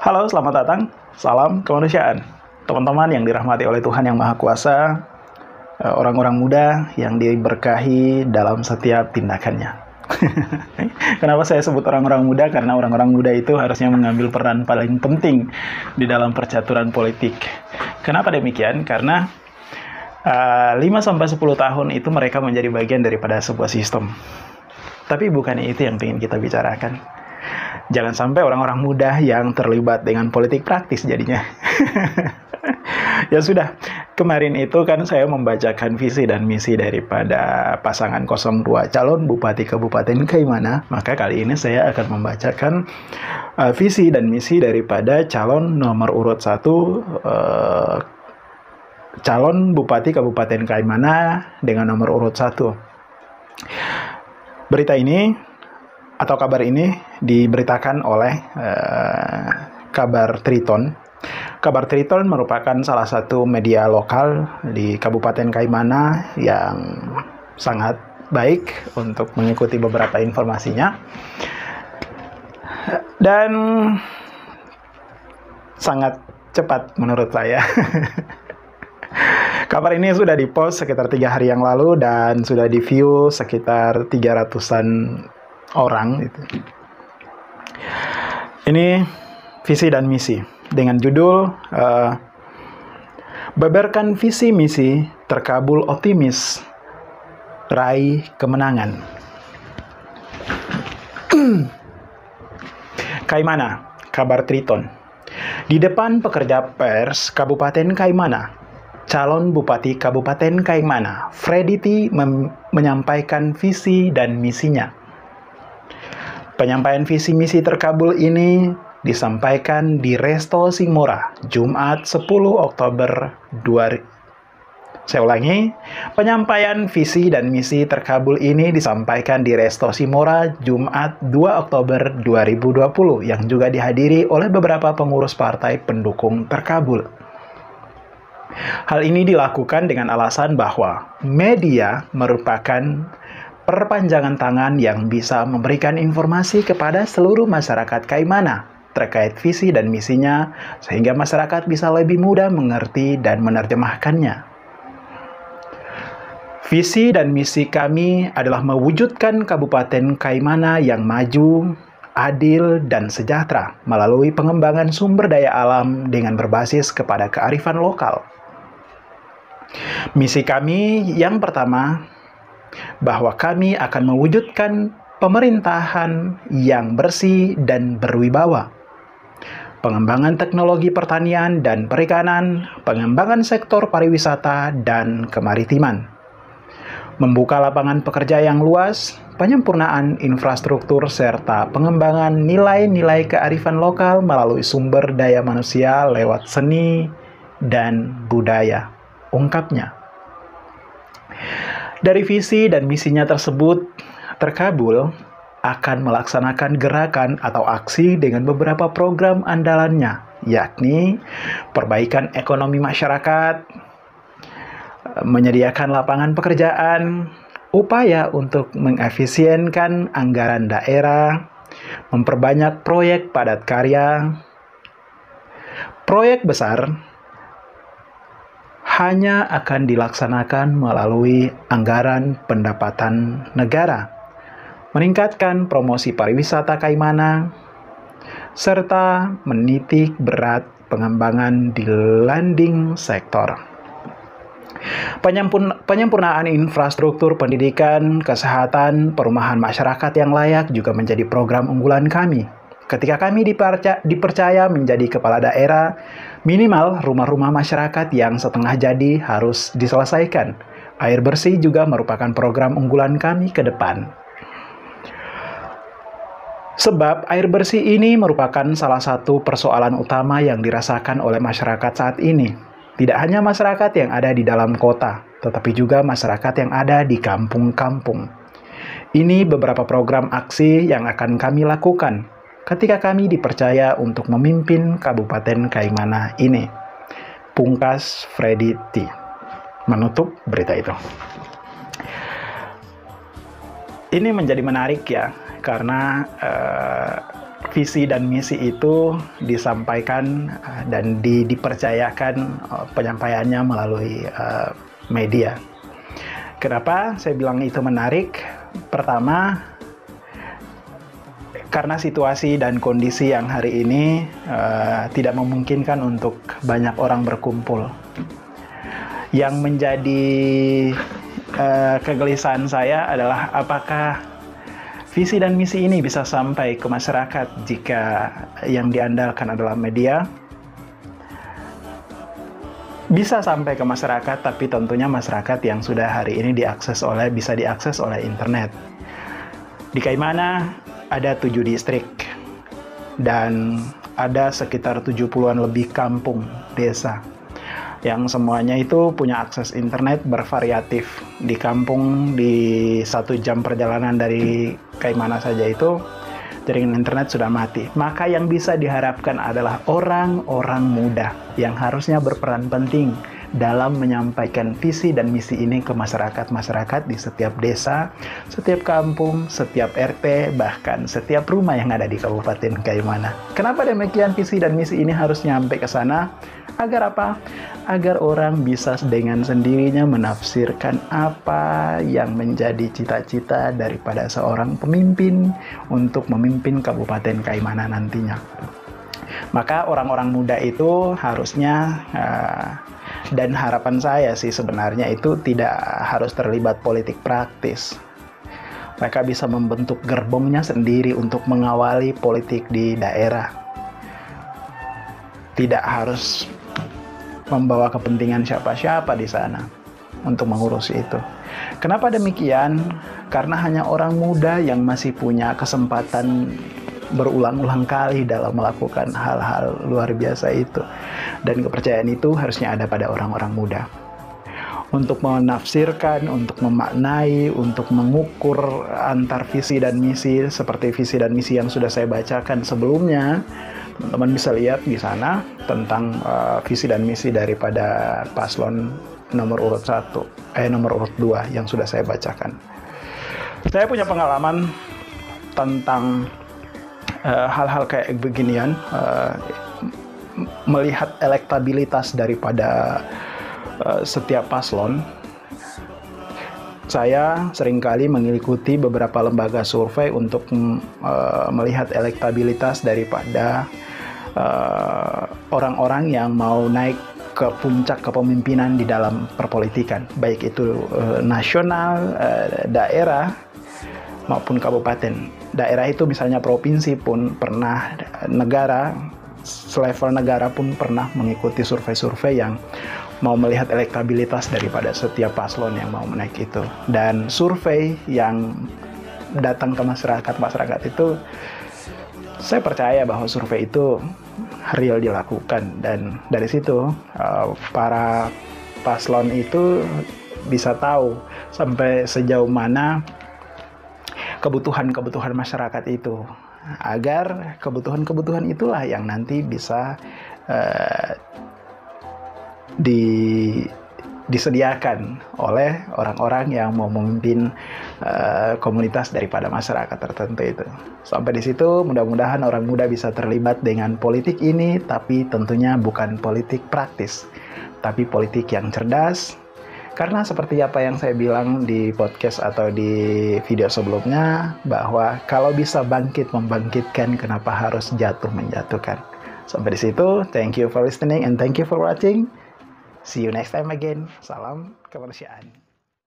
Halo, selamat datang. Salam kemanusiaan. Teman-teman yang dirahmati oleh Tuhan Yang Maha Kuasa, orang-orang muda yang diberkahi dalam setiap tindakannya. Kenapa saya sebut orang-orang muda? Karena orang-orang muda itu harusnya mengambil peran paling penting di dalam percaturan politik. Kenapa demikian? Karena 5-10 tahun itu mereka menjadi bagian daripada sebuah sistem. Tapi bukan itu yang ingin kita bicarakan. Jangan sampai orang-orang muda yang terlibat dengan politik praktis jadinya. Ya sudah, kemarin itu kan saya membacakan visi dan misi daripada pasangan 02 calon Bupati Kabupaten Kaimana. Maka kali ini saya akan membacakan visi dan misi daripada calon nomor urut 1 calon Bupati Kabupaten Kaimana dengan nomor urut 1. Berita ini atau kabar ini diberitakan oleh Kabar Triton. Kabar Triton merupakan salah satu media lokal di Kabupaten Kaimana yang sangat baik untuk mengikuti beberapa informasinya. Dan sangat cepat menurut saya. Kabar ini sudah di-post sekitar 3 hari yang lalu dan sudah di-view sekitar 300-an orang itu. Ini visi dan misi dengan judul beberkan visi misi terkabul optimis raih kemenangan. Kaimana, kabar Triton. Di depan pekerja pers Kabupaten Kaimana, calon Bupati Kabupaten Kaimana, Freddy T. menyampaikan visi dan misinya. Penyampaian visi misi terkabul ini disampaikan di Resto Simora, Jumat 10 Oktober 2000. Saya ulangi, penyampaian visi dan misi terkabul ini disampaikan di Resto Simora, Jumat 2 Oktober 2020, yang juga dihadiri oleh beberapa pengurus partai pendukung terkabul. Hal ini dilakukan dengan alasan bahwa media merupakan perpanjangan tangan yang bisa memberikan informasi kepada seluruh masyarakat Kaimana terkait visi dan misinya, sehingga masyarakat bisa lebih mudah mengerti dan menerjemahkannya. Visi dan misi kami adalah mewujudkan Kabupaten Kaimana yang maju, adil, dan sejahtera melalui pengembangan sumber daya alam dengan berbasis kepada kearifan lokal. Misi kami yang pertama, bahwa kami akan mewujudkan pemerintahan yang bersih dan berwibawa, pengembangan teknologi pertanian dan perikanan, pengembangan sektor pariwisata dan kemaritiman, membuka lapangan pekerja yang luas, penyempurnaan infrastruktur, serta pengembangan nilai-nilai kearifan lokal melalui sumber daya manusia lewat seni dan budaya, ungkapnya. Dari visi dan misinya tersebut, terkabul akan melaksanakan gerakan atau aksi dengan beberapa program andalannya, yakni perbaikan ekonomi masyarakat, menyediakan lapangan pekerjaan, upaya untuk mengefisienkan anggaran daerah, memperbanyak proyek padat karya. Proyek besar hanya akan dilaksanakan melalui anggaran pendapatan negara, meningkatkan promosi pariwisata Kaimana, serta menitik berat pengembangan di landing sektor. Penyempurnaan infrastruktur pendidikan, kesehatan, perumahan masyarakat yang layak juga menjadi program unggulan kami. Ketika kami dipercaya menjadi kepala daerah, minimal rumah-rumah masyarakat yang setengah jadi harus diselesaikan. Air bersih juga merupakan program unggulan kami ke depan. Sebab air bersih ini merupakan salah satu persoalan utama yang dirasakan oleh masyarakat saat ini. Tidak hanya masyarakat yang ada di dalam kota, tetapi juga masyarakat yang ada di kampung-kampung. Ini beberapa program aksi yang akan kami lakukan ketika kami dipercaya untuk memimpin Kabupaten Kaimana ini. Pungkas Freddy T. Menutup berita itu. Ini menjadi menarik ya, karena visi dan misi itu disampaikan dan dipercayakan penyampaiannya melalui media. Kenapa saya bilang itu menarik? Pertama, karena situasi dan kondisi yang hari ini tidak memungkinkan untuk banyak orang berkumpul. Yang menjadi kegelisahan saya adalah apakah visi dan misi ini bisa sampai ke masyarakat jika yang diandalkan adalah media. Bisa sampai ke masyarakat, tapi tentunya masyarakat yang sudah hari ini bisa diakses oleh internet. Di Kaimana ada 7 distrik dan ada sekitar 70-an lebih kampung desa yang semuanya itu punya akses internet bervariatif. Di kampung di 1 jam perjalanan dari Kaimana saja itu jaringan internet sudah mati. Maka yang bisa diharapkan adalah orang-orang muda yang harusnya berperan penting dalam menyampaikan visi dan misi ini ke masyarakat-masyarakat di setiap desa, setiap kampung, setiap RT, bahkan setiap rumah yang ada di Kabupaten Kaimana. Kenapa demikian visi dan misi ini harus nyampe ke sana? Agar apa? Agar orang bisa dengan sendirinya menafsirkan apa yang menjadi cita-cita daripada seorang pemimpin untuk memimpin Kabupaten Kaimana nantinya. Maka orang-orang muda itu harusnya dan harapan saya sih sebenarnya itu tidak harus terlibat politik praktis. Mereka bisa membentuk gerbongnya sendiri untuk mengawali politik di daerah. Tidak harus membawa kepentingan siapa-siapa di sana untuk mengurus itu. Kenapa demikian? Karena hanya orang muda yang masih punya kesempatan berulang-ulang kali dalam melakukan hal-hal luar biasa itu. Dan kepercayaan itu harusnya ada pada orang-orang muda. Untuk menafsirkan, untuk memaknai, untuk mengukur antar visi dan misi, seperti visi dan misi yang sudah saya bacakan sebelumnya. Teman-teman bisa lihat di sana tentang visi dan misi daripada paslon nomor urut 2 yang sudah saya bacakan. Saya punya pengalaman tentang hal-hal kayak beginian, melihat elektabilitas daripada setiap paslon. Saya seringkali mengikuti beberapa lembaga survei untuk melihat elektabilitas daripada orang-orang yang mau naik ke puncak kepemimpinan di dalam perpolitikan, baik itu nasional, daerah, maupun kabupaten. Daerah itu misalnya provinsi pun pernah, negara, selevel negara pun pernah mengikuti survei-survei yang mau melihat elektabilitas daripada setiap paslon yang mau menaik itu. Dan survei yang datang ke masyarakat itu, saya percaya bahwa survei itu real dilakukan, dan dari situ para paslon itu bisa tahu sampai sejauh mana kebutuhan-kebutuhan masyarakat itu, agar kebutuhan-kebutuhan itulah yang nanti bisa disediakan oleh orang-orang yang mau memimpin komunitas daripada masyarakat tertentu itu. Sampai di situ mudah-mudahan orang muda bisa terlibat dengan politik ini, tapi tentunya bukan politik praktis, tapi politik yang cerdas. Karena seperti apa yang saya bilang di podcast atau di video sebelumnya, bahwa kalau bisa membangkitkan, kenapa harus menjatuhkan. Sampai di situ, thank you for listening and thank you for watching. See you next time again. Salam kemanusiaan.